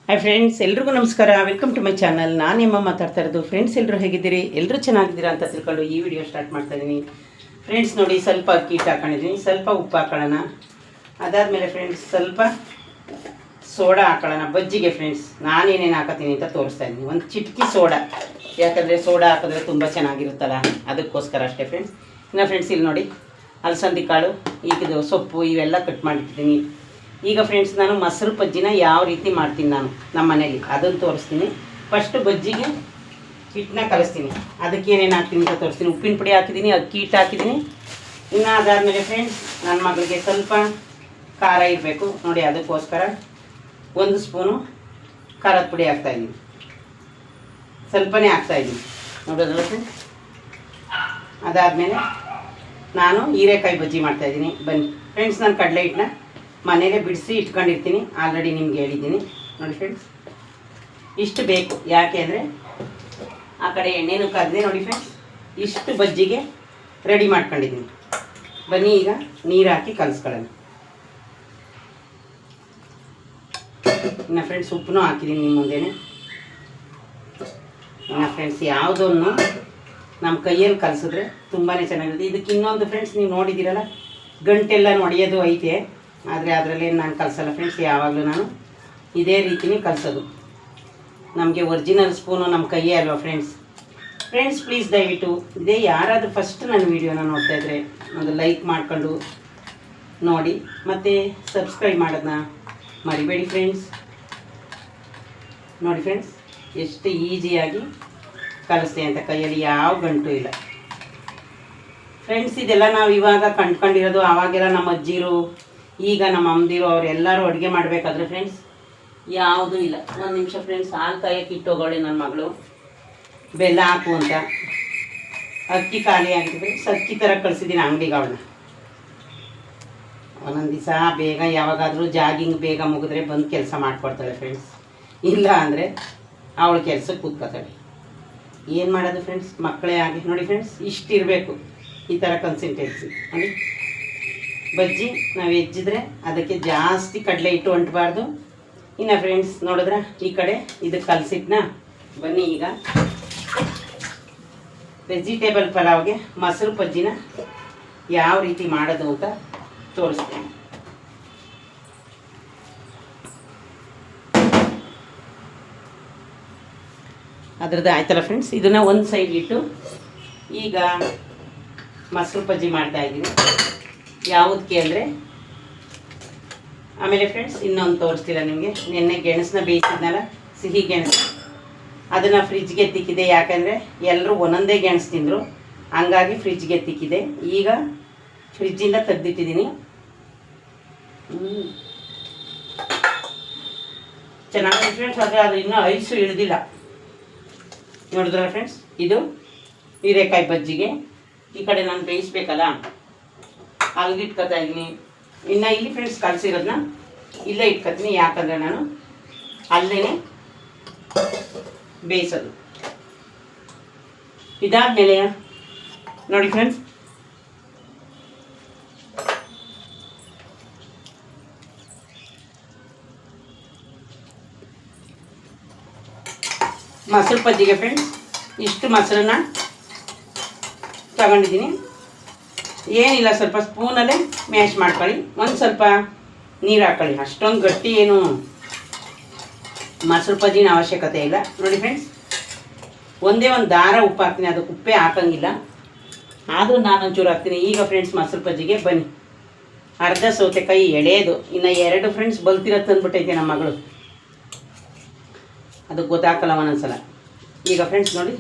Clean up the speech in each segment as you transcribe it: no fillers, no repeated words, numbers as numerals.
Hi friends, ಎಲ್ರಿಗೂ ನಮಸ್ಕಾರ. Welcome to my channel. ನಾನು ನಿಮ್ಮ ಮಾತಾಡ್ತಾ ಇರೋದು. ಫ್ರೆಂಡ್ಸ್, ಎಲ್ಲರೂ ಹೇಗಿದ್ದೀರಿ? ಎಲ್ಲರೂ ಚೆನ್ನಾಗಿದ್ದೀರಾ ಅಂತ ತಿಳ್ಕೊಂಡು ಈ ವಿಡಿಯೋ ಸ್ಟಾರ್ಟ್ ಮಾಡ್ತಾ ಇದ್ದೀನಿ. ಫ್ರೆಂಡ್ಸ್ ನೋಡಿ, ಸ್ವಲ್ಪ ಅಕ್ಕಿ ಹಿಟ್ಟು ಹಾಕೊಂಡಿದ್ದೀನಿ, ಸ್ವಲ್ಪ ಉಪ್ಪು ಹಾಕೊಳ್ಳೋಣ. ಅದಾದಮೇಲೆ ಫ್ರೆಂಡ್ಸ್ ಸ್ವಲ್ಪ ಸೋಡಾ ಹಾಕೊಳ್ಳೋಣ ಬಜ್ಜಿಗೆ. ಫ್ರೆಂಡ್ಸ್, ನಾನೇನೇನು ಹಾಕೋತೀನಿ ಅಂತ ತೋರಿಸ್ತಾ ಇದ್ದೀನಿ. ಒಂದು ಚಿಟಕಿ ಸೋಡಾ, ಯಾಕಂದರೆ ಸೋಡಾ ಹಾಕಿದ್ರೆ ತುಂಬ ಚೆನ್ನಾಗಿರುತ್ತಲ್ಲ, ಅದಕ್ಕೋಸ್ಕರ ಅಷ್ಟೇ ಫ್ರೆಂಡ್ಸ್. ಇನ್ನು ಫ್ರೆಂಡ್ಸ್ ಇಲ್ಲಿ ನೋಡಿ, ಅಲಸಂದಿ ಕಾಳು, ಈಗಿದು ಸೊಪ್ಪು ಇವೆಲ್ಲ ಕಟ್ ಮಾಡಿಟ್ಟಿದ್ದೀನಿ. ಈಗ ಫ್ರೆಂಡ್ಸ್ ನಾನು ಮೊಸರು ಬಜ್ಜಿನ ಯಾವ ರೀತಿ ಮಾಡ್ತೀನಿ ನಾನು ನಮ್ಮ ಮನೇಲಿ ಅದನ್ನು ತೋರಿಸ್ತೀನಿ. ಫಸ್ಟು ಬಜ್ಜಿಗೆ ಹಿಟ್ಟನ್ನ ಕಲಿಸ್ತೀನಿ. ಅದಕ್ಕೆ ಏನೇನು ಹಾಕ್ತೀನಿ ಅಂತ ತೋರಿಸ್ತೀನಿ. ಉಪ್ಪಿನ ಪುಡಿ ಹಾಕಿದ್ದೀನಿ, ಅಕ್ಕಿ ಹಿಟ್ಟು ಹಾಕಿದ್ದೀನಿ. ಇನ್ನು ಅದಾದಮೇಲೆ ಫ್ರೆಂಡ್ಸ್ ನನ್ನ ಮಗಳಿಗೆ ಸ್ವಲ್ಪ ಖಾರ ಇರಬೇಕು ನೋಡಿ, ಅದಕ್ಕೋಸ್ಕರ 1 ಸ್ಪೂನು ಖಾರದ ಪುಡಿ ಹಾಕ್ತಾಯಿದ್ದೀನಿ. ಸ್ವಲ್ಪನೇ ಹಾಕ್ತಾಯಿದ್ದೀನಿ ನೋಡೋದಲ್ಲ ಫ್ರೆಂಡ್ಸ್. ಅದಾದಮೇಲೆ ನಾನು ಹೀರೆಕಾಯಿ ಬಜ್ಜಿ ಮಾಡ್ತಾಯಿದ್ದೀನಿ. ಬನ್ನಿ ಫ್ರೆಂಡ್ಸ್, ನಾನು ಕಡಲೆ ಹಿಟ್ಟನ್ನ ಮನೇಲೇ ಬಿಡಿಸಿ ಇಟ್ಕೊಂಡಿರ್ತೀನಿ, ಆಲ್ರೆಡಿ ನಿಮ್ಗೆ ಹೇಳಿದ್ದೀನಿ ನೋಡಿ ಫ್ರೆಂಡ್ಸ್. ಇಷ್ಟು ಬೇಕು, ಯಾಕೆ ಅಂದರೆ ಆ ಕಡೆ ಎಣ್ಣೆನೂ ಕಾದಿದೆ ನೋಡಿ ಫ್ರೆಂಡ್ಸ್. ಇಷ್ಟು ಬಜ್ಜಿಗೆ ರೆಡಿ ಮಾಡ್ಕೊಂಡಿದ್ದೀನಿ. ಬನ್ನಿ ಈಗ ನೀರು ಹಾಕಿ ಕಲಿಸ್ಕೊಳ್ಳೋಣ. ಇನ್ನು ಫ್ರೆಂಡ್ಸ್ ಉಪ್ಪನ್ನೂ ಹಾಕಿದ್ದೀನಿ ನಿಮ್ಮ ಮುಂದೆನೇ. ಇನ್ನು ಫ್ರೆಂಡ್ಸ್ ಯಾವುದನ್ನು ನಮ್ಮ ಕೈಯಲ್ಲಿ ಕಲಿಸಿದ್ರೆ ತುಂಬಾ ಚೆನ್ನಾಗಿರುತ್ತೆ. ಇದಕ್ಕೆ ಇನ್ನೊಂದು ಫ್ರೆಂಡ್ಸ್, ನೀವು ನೋಡಿದ್ದೀರಲ್ಲ, ಗಂಟೆಲ್ಲ ಹೊಡೆಯೋದು ಐತೆ, ಆದರೆ ಅದರಲ್ಲೇನು ನಾನು ಕಲಿಸಲ್ಲ ಫ್ರೆಂಡ್ಸ್. ಯಾವಾಗಲೂ ನಾನು ಇದೇ ರೀತಿನೇ ಕಲಿಸೋದು. ನಮಗೆ ಒರಿಜಿನಲ್ ಸ್ಪೂನು ನಮ್ಮ ಕೈಯೇ ಅಲ್ವಾ ಫ್ರೆಂಡ್ಸ್. ಫ್ರೆಂಡ್ಸ್ ಪ್ಲೀಸ್ ದಯವಿಟ್ಟು ಇದೇ ಯಾರಾದರೂ ಫಸ್ಟ್ ನನ್ನ ವೀಡಿಯೋನ ನೋಡ್ತಾಯಿದ್ರೆ ಒಂದು ಲೈಕ್ ಮಾಡ್ಕೊಂಡು ನೋಡಿ, ಮತ್ತು ಸಬ್ಸ್ಕ್ರೈಬ್ ಮಾಡೋದನ್ನ ಮರಿಬೇಡಿ ಫ್ರೆಂಡ್ಸ್. ನೋಡಿ ಫ್ರೆಂಡ್ಸ್, ಎಷ್ಟು ಈಸಿಯಾಗಿ ಕಲಿಸ್ತೆ ಅಂತ, ಕೈಯಲ್ಲಿ ಯಾವ ಗಂಟು ಇಲ್ಲ ಫ್ರೆಂಡ್ಸ್. ಇದೆಲ್ಲ ನಾವು ಇವಾಗ ಕಂಡ್ಕೊಂಡಿರೋದು. ಆವಾಗೆಲ್ಲ ನಮ್ಮ ಅಜ್ಜಿರು, ಈಗ ನಮ್ಮ ಅಮ್ಮದಿರು, ಅವರೆಲ್ಲರೂ ಅಡುಗೆ ಮಾಡಬೇಕಾದ್ರೆ ಫ್ರೆಂಡ್ಸ್ ಯಾವುದೂ ಇಲ್ಲ. ಒಂದು ನಿಮಿಷ ಫ್ರೆಂಡ್ಸ್, ಹಾಲು ಕಾಯಕ್ಕೆ ಇಟ್ಟೋಗೋಳೆ ನನ್ನ ಮಗಳು, ಬೆಲ್ಲ ಹಾಕು ಅಂತ. ಅಕ್ಕಿ ಖಾಲಿ ಆಗಿದೆ ಫ್ರೆಂಡ್ಸ್, ಅಕ್ಕಿ ಥರ ಕಳಿಸಿದ್ದೀನಿ ಅಂಗಡಿಗೆ ಅವಳನ್ನ. ಒಂದೊಂದು ದಿವಸ ಬೇಗ ಯಾವಾಗಾದರೂ ಜಾಗಿಂಗ್ ಬೇಗ ಮುಗಿದ್ರೆ ಬಂದು ಕೆಲಸ ಮಾಡಿಕೊಡ್ತಾಳೆ ಫ್ರೆಂಡ್ಸ್. ಇಲ್ಲ ಅಂದರೆ ಅವಳ ಕೆಲಸಕ್ಕೆ ಕೂತ್ಕೋತಾಳೆ. ಏನು ಮಾಡೋದು ಫ್ರೆಂಡ್ಸ್, ಮಕ್ಕಳೇ ಆಗಿ ನೋಡಿ ಫ್ರೆಂಡ್ಸ್. ಇಷ್ಟಿರಬೇಕು ಈ ಥರ ಕನ್ಸಿಸ್ಟೆನ್ಸಿ ನೋಡಿ. ಬಜ್ಜಿ ನಾವು ಹೆಚ್ಚಿದ್ರೆ ಅದಕ್ಕೆ ಜಾಸ್ತಿ ಕಡಲೆ ಹಿಟ್ಟು ಅಂಟಬಾರ್ದು. ಇನ್ನು ಫ್ರೆಂಡ್ಸ್ ನೋಡಿದ್ರೆ ಈ ಕಡೆ ಇದಕ್ಕೆ ಕಲಸಿಟ್ನ. ಬನ್ನಿ ಈಗ ವೆಜಿಟೇಬಲ್ ಪಲಾವ್ಗೆ ಮೊಸರು ಬಜ್ಜಿನ ಯಾವ ರೀತಿ ಮಾಡೋದು ಅಂತ ತೋರಿಸ್ತೀನಿ. ಅದರದ್ದು ಆಯ್ತಲ್ಲ ಫ್ರೆಂಡ್ಸ್. ಇದನ್ನು ಒಂದು ಸೈಡ್ ಇಟ್ಟು ಈಗ ಮೊಸರು ಬಜ್ಜಿ ಮಾಡ್ತಾಯಿದ್ದೀನಿ. ಯಾವುದಕ್ಕೆ ಅಂದರೆ ಆಮೇಲೆ ಫ್ರೆಂಡ್ಸ್ ಇನ್ನೊಂದು ತೋರಿಸ್ತೀರ ನಿಮಗೆ. ನೆನ್ನೆ ಗೆಣಸನ್ನ ಬೇಯಿಸಿದ್ನಲ್ಲ, ಸಿಹಿ ಗೆಣಸು, ಅದನ್ನು ಫ್ರಿಜ್ಗೆ ತಿಕ್ಕಿದೆ. ಯಾಕಂದರೆ ಎಲ್ಲರೂ ಒಂದೊಂದೇ ಗೆಣಸು ತಿಂದರು, ಹಂಗಾಗಿ ಫ್ರಿಜ್ಗೆ ತಿಕ್ಕಿದೆ. ಈಗ ಫ್ರಿಜ್ಜಿಂದ ತೆಗೆದಿಟ್ಟಿದ್ದೀನಿ. ಚೆನ್ನಾಗಿದೆ ಫ್ರೆಂಡ್ಸ್. ಆದರೆ ಅದು ಇನ್ನೂ ಐಸು ಇಳಿದಿಲ್ಲ ನೋಡಿದ್ರಲ್ಲ ಫ್ರೆಂಡ್ಸ್. ಇದು ಹೀರೆಕಾಯಿ ಬಜ್ಜಿಗೆ. ಈ ಕಡೆ ನಾನು ಬೇಯಿಸ್ಬೇಕಲ್ಲ, ಅಲ್ಲಿಗೆ ಇಟ್ಕೊತಾ ಇದ್ದೀನಿ. ಇನ್ನು ಇಲ್ಲಿ ಫ್ರೆಂಡ್ಸ್ ಕಲಸಿರೋದನ್ನ ಇಲ್ಲೇ ಇಟ್ಕೊತೀನಿ, ಯಾಕಂದರೆ ನಾನು ಅಲ್ಲೇ ಬೇಯಿಸೋದು. ಇದಾದಮೇಲೆ ನೋಡಿ ಫ್ರೆಂಡ್ಸ್, ಮೊಸರು ಬಜ್ಜಿಗೆ ಫ್ರೆಂಡ್ಸ್ ಇಷ್ಟು ಮೊಸರನ್ನ ತಗೊಂಡಿದ್ದೀನಿ. ಏನಿಲ್ಲ, ಸ್ವಲ್ಪ ಸ್ಪೂನಲ್ಲೇ ಮ್ಯಾಶ್ ಮಾಡ್ಕೊಳ್ಳಿ. ಒಂದು ಸ್ವಲ್ಪ ನೀರು ಹಾಕ್ಕೊಳ್ಳಿ. ಅಷ್ಟೊಂದು ಗಟ್ಟಿ ಏನು ಮೊಸರು ಬಜ್ಜಿನ ಅವಶ್ಯಕತೆ ಇಲ್ಲ ನೋಡಿ ಫ್ರೆಂಡ್ಸ್. ಒಂದೇ ಒಂದು ದಾರ ಉಪ್ಪು ಹಾಕ್ತೀನಿ, ಅದಕ್ಕೆ ಉಪ್ಪೇ ಹಾಕೋಂಗಿಲ್ಲ, ಆದರೂ ನಾನು ಒಂಚೂರು ಹಾಕ್ತೀನಿ. ಈಗ ಫ್ರೆಂಡ್ಸ್ ಮೊಸರು ಬಜ್ಜಿಗೆ ಬನ್ನಿ. ಅರ್ಧ ಸೌತೆಕಾಯಿ ಎಳೆಯೋದು, ಇನ್ನು 2 ಫ್ರೆಂಡ್ಸ್ ಬಲ್ತಿರೋದು ತಂದುಬಿಟ್ಟೈತೆ ನಮ್ಮ ಮಗಳು, ಅದಕ್ಕೆ ಗೊತ್ತಾಗಲ್ಲ ಒಂದೊಂದ್ಸಲ. ಈಗ ಫ್ರೆಂಡ್ಸ್ ನೋಡಿ,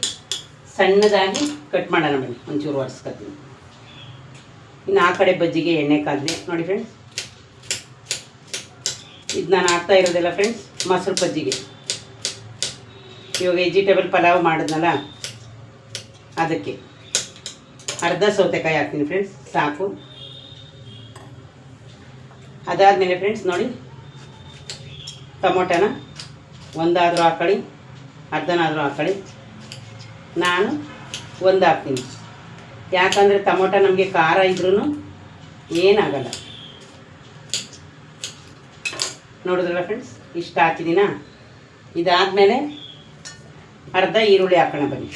ಸಣ್ಣದಾಗಿ ಕಟ್ ಮಾಡೋಣ ಬನ್ನಿ. ಒಂಚೂರು ಒರೆಸ್ಕೊತೀನಿ. ಇನ್ನು ಆ ಕಡೆ ಬಜ್ಜಿಗೆ ಎಣ್ಣೆ ಕಾದಿದೆ ನೋಡಿ ಫ್ರೆಂಡ್ಸ್. ಇದು ನಾನು ಹಾಕ್ತಾ ಇರೋದೆಲ್ಲ ಫ್ರೆಂಡ್ಸ್ ಮೊಸರು ಬಜ್ಜಿಗೆ. ಇವಾಗ ವೆಜಿಟೇಬಲ್ ಪಲಾವ್ ಮಾಡಿದ್ನಲ್ಲ, ಅದಕ್ಕೆ ಅರ್ಧ ಸೌತೆಕಾಯಿ ಹಾಕ್ತೀನಿ ಫ್ರೆಂಡ್ಸ್, ಸಾಕು. ಅದಾದಮೇಲೆ ಫ್ರೆಂಡ್ಸ್ ನೋಡಿ, ಟೊಮೊಟೊನ ಒಂದಾದರೂ ಹಾಕ್ಕೊಳ್ಳಿ, ಅರ್ಧನಾದರೂ ಹಾಕ್ಕೊಳ್ಳಿ. ನಾನು ಒಂದು ಹಾಕ್ತೀನಿ, ಯಾಕಂದರೆ ಟೊಮೊಟೊ ನಮಗೆ ಖಾರ ಇದ್ರೂ ಏನಾಗಲ್ಲ. ನೋಡಿದ್ರಲ್ಲ ಫ್ರೆಂಡ್ಸ್, ಇಷ್ಟು ಹಾಕಿದ್ದೀನ. ಇದಾದಮೇಲೆ ಅರ್ಧ ಈರುಳ್ಳಿ ಹಾಕೋಣ ಬನ್ನಿ.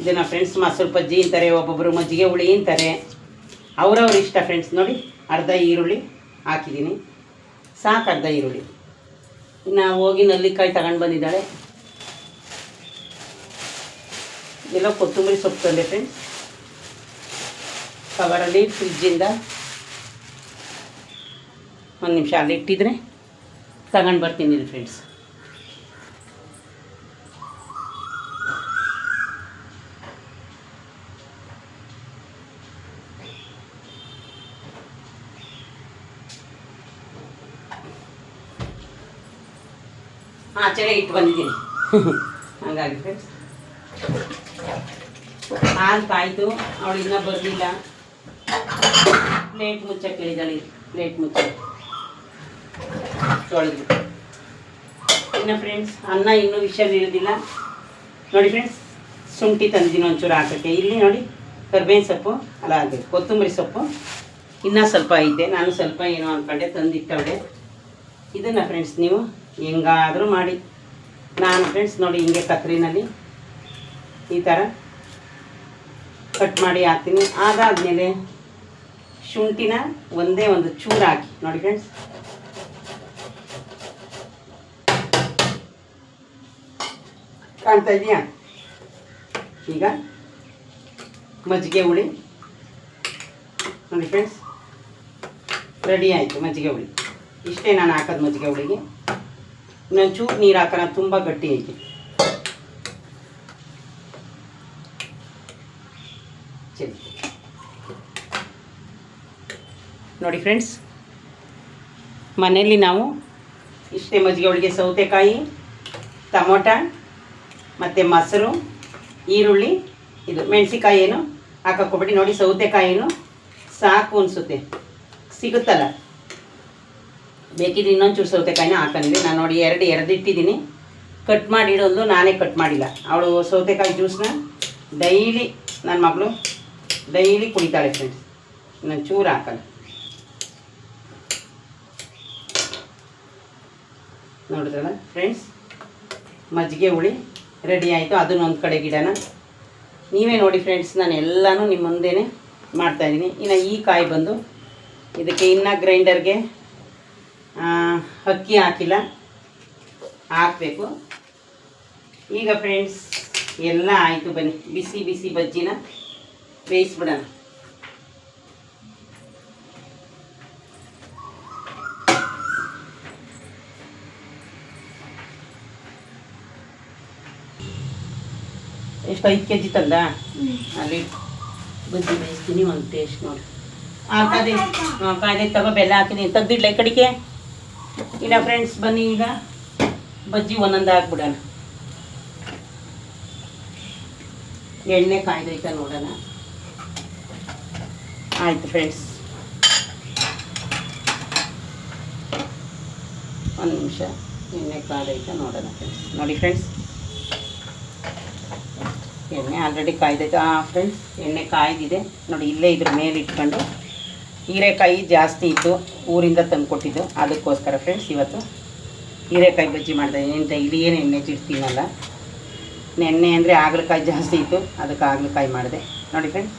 ಇದನ್ನು ಫ್ರೆಂಡ್ಸ್ ಮೊಸರು ಬಜ್ಜಿ ಅಂತಾರೆ, ಒಬ್ಬೊಬ್ಬರು ಮಜ್ಜಿಗೆ ಹುಳಿ ಅಂತಾರೆ, ಅವ್ರವ್ರ ಇಷ್ಟ ಫ್ರೆಂಡ್ಸ್. ನೋಡಿ ಅರ್ಧ ಈರುಳ್ಳಿ ಹಾಕಿದ್ದೀನಿ, ಸಾಕು ಅರ್ಧ ಈರುಳ್ಳಿ. ಇನ್ನು ಹೋಗಿ ನಲ್ಲಿಕಾಯಿ ತಗೊಂಡು ಬಂದಿದ್ದಾಳೆ. ಎಲ್ಲ ಕೊತ್ತಂಬರಿ ಸೊಪ್ಪು ತಂದೆ ಫ್ರೆಂಡ್ಸ್, ಕವರಲ್ಲಿ ಫ್ರಿಜ್ಜಿಂದ ಒಂದು ನಿಮಿಷ ಅಲ್ಲಿ ಇಟ್ಟಿದ್ರೆ ತಗೊಂಡು ಬರ್ತೀನಿ ಫ್ರೆಂಡ್ಸ್. ಆಚೆಗೆ ಇಟ್ಟು ಬಂದಿದ್ದೀನಿ ಹಂಗಾಗಿ ಫ್ರೆಂಡ್ಸ್. ಹಾಲು ಕಾಯ್ತು, ಅವಳು ಇನ್ನೂ ಬರಲಿಲ್ಲ. ಪ್ಲೇಟ್ ಮುಚ್ಚಕ್ಕೆ ಹೇಳಿದಾಳೆ, ಪ್ಲೇಟ್ ಮುಚ್ಚ ತೊಳೆದು. ಇನ್ನು ಫ್ರೆಂಡ್ಸ್ ಅನ್ನ ಇನ್ನೂ ವಿಷಯ ಇರೋದಿಲ್ಲ. ನೋಡಿ ಫ್ರೆಂಡ್ಸ್, ಶುಂಠಿ ತಂದಿದ್ದೀನಿ ಒಂಚೂರು ಹಾಕೋಕ್ಕೆ. ಇಲ್ಲಿ ನೋಡಿ ಕರ್ಬೇವಿನ ಸೊಪ್ಪು, ಅಲ್ಲ ಅದು ಕೊತ್ತಂಬರಿ ಸೊಪ್ಪು ಇನ್ನೂ ಸ್ವಲ್ಪ ಐತೆ. ನಾನು ಸ್ವಲ್ಪ ಏನೋ ಅಂದ್ಕೊಂಡೆ ತಂದಿಟ್ಟವಳೆ. ಇದನ್ನು ಫ್ರೆಂಡ್ಸ್ ನೀವು ಹೆಂಗಾದರೂ ಮಾಡಿ. ನಾನು ಫ್ರೆಂಡ್ಸ್ ನೋಡಿ ಹಿಂಗೆ ಕತ್ರಿನಲ್ಲಿ ಈ ಥರ ಕಟ್ ಮಾಡಿ ಹಾಕ್ತೀನಿ. ಅದಾದಮೇಲೆ ಶುಂಠಿನ ಒಂದೇ ಒಂದು ಚೂರು ಹಾಕಿ ನೋಡಿ ಫ್ರೆಂಡ್ಸ್. ಕಾಣ್ತಾ ಇದೆಯಾ? ಈಗ ಮಜ್ಜಿಗೆ ಹುಳಿ ನೋಡಿ ಫ್ರೆಂಡ್ಸ್, ರೆಡಿ ಆಯಿತು ಮಜ್ಜಿಗೆ ಹುಳಿ. ಇಷ್ಟೇ ನಾನು ಹಾಕೋದು ಮಜ್ಜಿಗೆ ಹುಳಿಗೆ. ಇನ್ನೊಂದು ಚೂರು ನೀರು ಹಾಕೋಣ, ತುಂಬ ಗಟ್ಟಿ ಐತಿ. ಸರಿ ನೋಡಿ ಫ್ರೆಂಡ್ಸ್, ಮನೆಯಲ್ಲಿ ನಾವು ಇಷ್ಟೇ ಮಜ್ಜಿಗೆ ಹುಳಿಗೆ ಸೌತೆಕಾಯಿ, ಟೊಮೊಟ ಮತ್ತು ಮೊಸರು, ಈರುಳ್ಳಿ, ಇದು ಮೆಣಸಿಕಾಯಿ ಏನು ಹಾಕೋಬಿಟ್ಟು ನೋಡಿ. ಸೌತೆಕಾಯಿನೂ ಸಾಕು ಅನಿಸುತ್ತೆ, ಸಿಗುತ್ತಲ್ಲ. ಬೇಕಿದ್ರೆ ಇನ್ನೊಂಚೂರು ಸೌತೆಕಾಯಿನ ಹಾಕೊಂಡಿದ್ದೆ ನಾನು. ನೋಡಿ ಎರಡು ಇಟ್ಟಿದ್ದೀನಿ. ಕಟ್ ಮಾಡಿ ಇಡೋದು ನಾನೇ ಕಟ್ ಮಾಡಿಲ್ಲ. ಅವಳು ಸೌತೆಕಾಯಿ ಜ್ಯೂಸನ್ನ ಡೈಲಿ ನನ್ನ ಮಗಳು ಡೈಲಿ ಕುಡಿತಾಳೆ ಫ್ರೆಂಡ್ಸ್. ಇನ್ನೊಂದು ಚೂರು ಹಾಕಲ್ಲ. ನೋಡಿದ್ರಲ್ಲ ಫ್ರೆಂಡ್ಸ್, ಮಜ್ಜಿಗೆ ಹುಳಿ ರೆಡಿ ಆಯಿತು. ಅದನ್ನೊಂದು ಕಡೆ ಗಿಡನ ನೀವೇ ನೋಡಿ ಫ್ರೆಂಡ್ಸ್, ನಾನು ಎಲ್ಲನೂ ನಿಮ್ಮ ಮುಂದೆನೇ ಮಾಡ್ತಾಯಿದ್ದೀನಿ. ಇನ್ನು ಈ ಕಾಯಿ ಬಂದು ಇದಕ್ಕೆ ಇನ್ನೂ ಗ್ರೈಂಡರ್ಗೆ ಅಕ್ಕಿ ಹಾಕಿಲ್ಲ, ಹಾಕಬೇಕು. ಈಗ ಫ್ರೆಂಡ್ಸ್ ಎಲ್ಲ ಆಯಿತು, ಬನ್ನಿ ಬಿಸಿ ಬಿಸಿ ಬಜ್ಜಿನ ಬೇಯಿಸ್ಬಿಡೋಣ. ಎಷ್ಟು 5 kg ತಂದ ಅಲ್ಲಿ ಬಜ್ಜಿ ಬೇಯಿಸ್ತೀನಿ. ಒಂದು ಟೇಸ್ಟ್ ನೋಡಿ. ಕಾಯ್ದೆ ತಗೋ, ಬೆಲ್ಲ ಹಾಕಿದ್ದೀನಿ. ತೆಗ್ದಿಡ್ಲ ಈ ಕಡೆಗೆ. ಇಲ್ಲ ಫ್ರೆಂಡ್ಸ್ ಬನ್ನಿ, ಈಗ ಬಜ್ಜಿ ಒಂದೊಂದು ಹಾಕ್ಬಿಡೋಣ. ಎಣ್ಣೆ ಕಾಯ್ದೈತ ನೋಡೋಣ. ಆಯಿತು ಫ್ರೆಂಡ್ಸ್, ಒಂದು ನಿಮಿಷ ಎಣ್ಣೆ ಕಾಯ್ದೈತ ನೋಡೋಣ ಫ್ರೆಂಡ್ಸ್. ನೋಡಿ ಫ್ರೆಂಡ್ಸ್, ಎಣ್ಣೆ ಆಲ್ರೆಡಿ ಕಾಯ್ದೈತೆ. ಫ್ರೆಂಡ್ಸ್ ಎಣ್ಣೆ ಕಾಯ್ದಿದೆ ನೋಡಿ. ಇಲ್ಲೇ ಇದ್ರ ಮೇಲೆ ಇಟ್ಕೊಂಡು, ಹೀರೆಕಾಯಿ ಜಾಸ್ತಿ ಇತ್ತು, ಊರಿಂದ ತಂದು ಕೊಟ್ಟಿದ್ದು, ಅದಕ್ಕೋಸ್ಕರ ಫ್ರೆಂಡ್ಸ್ ಇವತ್ತು ಹೀರೆಕಾಯಿ ಬಜ್ಜಿ ಮಾಡ್ತಾಯಿದ್ದೀನಿ. ಡೈಲಿ ಏನು ಎಣ್ಣೆ ಚಿಡ್ತೀನಲ್ಲ, ನೆನ್ನೆ ಅಂದರೆ ಹಾಗಲಕಾಯಿ ಜಾಸ್ತಿ ಇತ್ತು, ಅದಕ್ಕೆ ಹಾಗಲಕಾಯಿ ಮಾಡಿದೆ. ನೋಡಿ ಫ್ರೆಂಡ್ಸ್,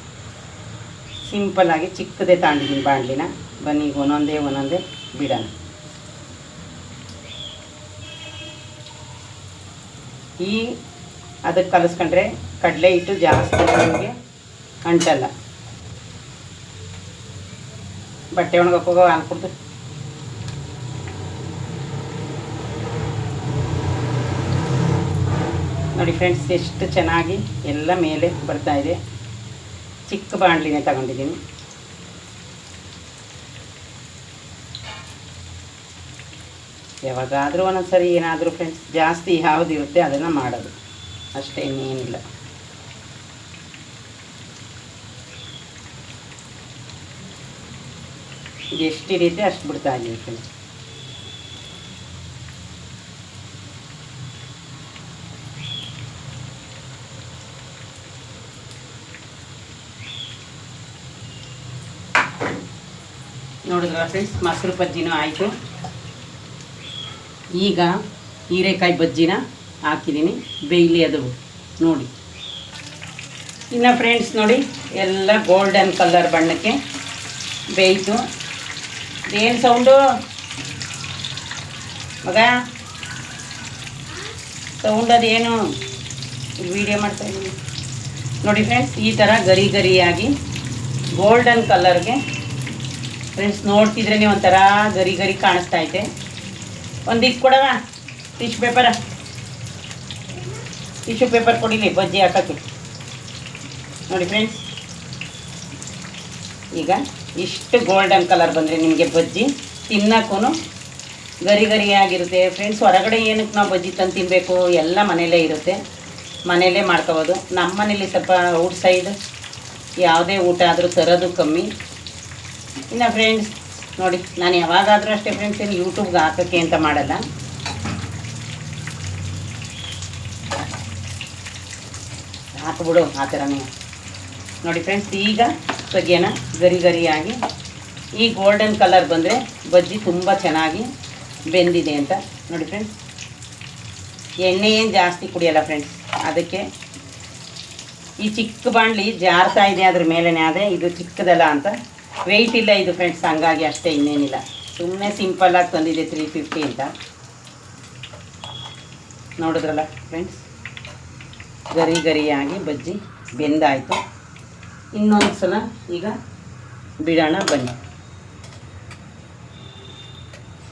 ಸಿಂಪಲ್ಲಾಗಿ ಚಿಕ್ಕದೇ ತಗೊಂಡಿದ್ದೀನಿ ಬಾಣಲಿನ. ಬನ್ನಿ ಈಗ ಒಂದೊಂದೇ ಬಿಡೋಣ. ಈ ಅದಕ್ಕೆ ಕಲಿಸ್ಕೊಂಡ್ರೆ ಕಡಲೆ ಹಿಟ್ಟು ಜಾಸ್ತಿ ನಮಗೆ ಅಂಟಲ್ಲ. ಬಟ್ಟೆ ಒಣಗಕ್ಕೆ ಹೋಗೋ ಹಾಲು ಕುಡ್ದು ನೋಡಿ ಫ್ರೆಂಡ್ಸ್, ಎಷ್ಟು ಚೆನ್ನಾಗಿ ಎಲ್ಲ ಮೇಲೆ ಬರ್ತಾಯಿದೆ. ಚಿಕ್ಕ ಬಾಣಲಿನೇ ತಗೊಂಡಿದ್ದೀನಿ. ಯಾವಾಗಾದರೂ ಒಂದೊಂದು ಸರಿ ಏನಾದರೂ ಫ್ರೆಂಡ್ಸ್ ಜಾಸ್ತಿ ಯಾವುದಿರುತ್ತೆ ಅದನ್ನು ಮಾಡೋದು ಅಷ್ಟೇ, ಇನ್ನೇನಿಲ್ಲ. ಇದು ಎಷ್ಟಿರುತ್ತೆ ಅಷ್ಟು ಬಿಡ್ತಾ ಇದ್ದೀನಿ ಫ್ರೆಂಡ್ಸ್. ನೋಡಿದ್ರಲ್ಲ ಫ್ರೆಂಡ್ಸ್, ಮೊಸರು ಬಜ್ಜಿನೂ ಆಯಿತು. ಈಗ ಹೀರೆಕಾಯಿ ಬಜ್ಜಿನ ಹಾಕಿದ್ದೀನಿ, ಬೇಯಲಿ ಅದು ನೋಡಿ. ಇನ್ನು ಫ್ರೆಂಡ್ಸ್ ನೋಡಿ, ಎಲ್ಲ ಗೋಲ್ಡನ್ ಕಲರ್ ಬಣ್ಣಕ್ಕೆ ಬೇಯಿತು. ಏನು ಸೌಂಡು ಮಗ? ಸೌಂಡ್ ಅದೇನು? ವಿಡಿಯೋ ಮಾಡ್ತಾಯಿದ್ದೀನಿ ನೋಡಿ ಫ್ರೆಂಡ್ಸ್. ಈ ಥರ ಗರಿ ಗರಿಯಾಗಿ ಗೋಲ್ಡನ್ ಕಲರ್ಗೆ ಫ್ರೆಂಡ್ಸ್ ನೋಡ್ತಿದ್ರೇ ಒಂಥರ ಗರಿ ಗರಿ ಕಾಣಿಸ್ತಾ ಐತೆ. ಒಂದು ಇದು ಕೊಡವ, ಟಿಶ್ಯೂ ಪೇಪರ್ ಕೊಡಿಲಿ ಬಜ್ಜಿ ಹಾಕೋಕ್ಕೆ. ನೋಡಿ ಫ್ರೆಂಡ್ಸ್, ಈಗ ಇಷ್ಟು ಗೋಲ್ಡನ್ ಕಲರ್ ಬಂದರೆ ನಿಮಗೆ ಬಜ್ಜಿ ತಿನ್ನೋಕ್ಕೂ ಗರಿ ಗರಿಯಾಗಿರುತ್ತೆ ಫ್ರೆಂಡ್ಸ್. ಹೊರಗಡೆ ಏನಕ್ಕೆ ನಾವು ಬಜ್ಜಿ ತಂದು ತಿನ್ನಬೇಕು, ಎಲ್ಲ ಮನೆಯಲ್ಲೇ ಇರುತ್ತೆ, ಮನೆಯಲ್ಲೇ ಮಾಡ್ಕೋಬೋದು. ನಮ್ಮ ಮನೇಲಿ ಸ್ವಲ್ಪ ಔಟ್ ಸೈಡ್ ಯಾವುದೇ ಊಟ ಆದರೂ ತರೋದು ಕಮ್ಮಿ. ಇನ್ನು ಫ್ರೆಂಡ್ಸ್ ನೋಡಿ, ನಾನು ಯಾವಾಗಾದರೂ ಅಷ್ಟೇ ಫ್ರೆಂಡ್ಸ್, ಏನು ಯೂಟ್ಯೂಬ್ಗೆ ಹಾಕೋಕ್ಕೆ ಅಂತ ಮಾಡಲ್ಲ. ಹಾಕ್ಬಿಡು ಆ ಥರನೇ ನೋಡಿ ಫ್ರೆಂಡ್ಸ್. ಈಗ ತೆಗಿಯೋಣ ಗರಿ ಗರಿಯಾಗಿ. ಈ ಗೋಲ್ಡನ್ ಕಲರ್ ಬಂದರೆ ಬಜ್ಜಿ ತುಂಬ ಚೆನ್ನಾಗಿ ಬೆಂದಿದೆ ಅಂತ ನೋಡಿ ಫ್ರೆಂಡ್ಸ್. ಎಣ್ಣೆ ಏನು ಜಾಸ್ತಿ ಕುಡಿಯಲ್ಲ ಫ್ರೆಂಡ್ಸ್, ಅದಕ್ಕೆ ಈ ಚಿಕ್ಕ ಬಾಣಲಿ ಜಾರ್ತಾ ಇದೆ ಅದ್ರ ಮೇಲೇ. ಅದೇ ಇದು ಚಿಕ್ಕದಲ್ಲ ಅಂತ, ವೆಯ್ಟ್ ಇಲ್ಲ ಇದು ಫ್ರೆಂಡ್ಸ್, ಹಂಗಾಗಿ ಅಷ್ಟೇ, ಇನ್ನೇನಿಲ್ಲ. ಸುಮ್ಮನೆ ಸಿಂಪಲ್ಲಾಗಿ ತಂದಿದೆ 350 ಅಂತ. ನೋಡಿದ್ರಲ್ಲ ಫ್ರೆಂಡ್ಸ್, ಗರಿ ಗರಿಯಾಗಿ ಬಜ್ಜಿ ಬೆಂದಾಯಿತು. ಇನ್ನೊಂದು ಸಲ ಈಗ ಬಿಡೋಣ ಬನ್ನಿ.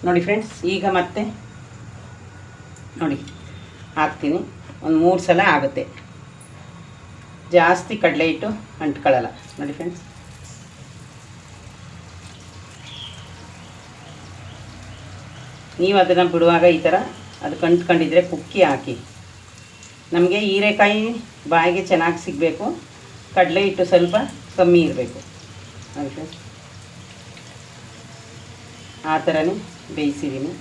ನೋಡಿ ಫ್ರೆಂಡ್ಸ್, ಈಗ ಮತ್ತೆ ನೋಡಿ ಹಾಕ್ತೀನಿ. ಒಂದು 3 ಸಲ ಆಗುತ್ತೆ, ಜಾಸ್ತಿ ಕಡಲೆ ಹಿಟ್ಟು ಅಂಟ್ಕೊಳ್ಳಲ್ಲ ನೋಡಿ ಫ್ರೆಂಡ್ಸ್. ನೀವು ಅದನ್ನು ಬಿಡುವಾಗ ಈ ಥರ ಅದು ಕಂಟ್ಕೊಂಡಿದ್ರೆ ಕುಕ್ಕಿ ಹಾಕಿ. ನಮಗೆ ಹೀರೆಕಾಯಿ ಬಾಯಿಗೆ ಚೆನ್ನಾಗಿ ಸಿಗಬೇಕು, ಕಡಲೆ ಹಿಟ್ಟು ಸ್ವಲ್ಪ ಕಮ್ಮಿ ಇರಬೇಕು ನೋಡಿ ಫ್ರೆಂಡ್ಸ್. ಆ ಥರನೇ ಬೇಯಿಸಿದ್ದೀನಿ.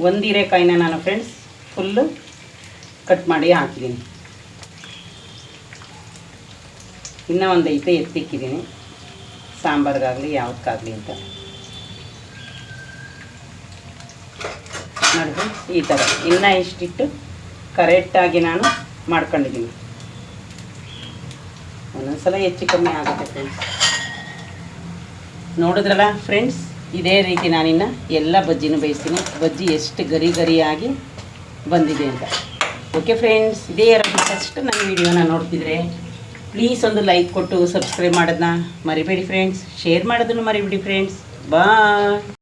ಒಂದು ಹೀರೆಕಾಯಿನ ನಾನು ಫ್ರೆಂಡ್ಸ್ ಫುಲ್ಲು ಕಟ್ ಮಾಡಿ ಹಾಕಿದ್ದೀನಿ. ಇನ್ನೂ ಒಂದು ಐತೆ ಎತ್ತಿಕ್ಕಿದ್ದೀನಿ, ಸಾಂಬಾರಿಗಾಗಲಿ ಯಾವುದಕ್ಕಾಗಲಿ ಅಂತ ನೋಡಿ ಫ್ರೆಂಡ್ಸ್. ಈ ಥರ ಇನ್ನೂ ಇಷ್ಟಿಟ್ಟು ಕರೆಕ್ಟಾಗಿ ನಾನು ಮಾಡ್ಕೊಂಡಿದ್ದೀನಿ. ಒಂದೊಂದು ಸಲ ಹೆಚ್ಚು ಕಮ್ಮಿ ಆಗುತ್ತೆ ಫ್ರೆಂಡ್ಸ್. ನೋಡಿದ್ರಲ್ಲ ಫ್ರೆಂಡ್ಸ್, ಇದೇ ರೀತಿ ನಾನಿನ್ನು ಎಲ್ಲ ಬಜ್ಜಿನೂ ಬೇಯಿಸ್ತೀನಿ. ಬಜ್ಜಿ ಎಷ್ಟು ಗರಿ ಗರಿಯಾಗಿ ಬಂದಿದೆ ಅಂತ. ಓಕೆ ಫ್ರೆಂಡ್ಸ್, ಇದೇ ಯಾರಾದರೂ ಫಸ್ಟ್ ನನ್ನ ವಿಡಿಯೋನ ನೋಡ್ತಿದ್ರೆ ಪ್ಲೀಸ್ ಒಂದು ಲೈಕ್ ಕೊಟ್ಟು ಸಬ್ಸ್ಕ್ರೈಬ್ ಮಾಡೋದನ್ನ ಮರಿಬೇಡಿ ಫ್ರೆಂಡ್ಸ್. ಶೇರ್ ಮಾಡೋದನ್ನು ಮರಿಬೇಡಿ ಫ್ರೆಂಡ್ಸ್. ಬಾಯ್.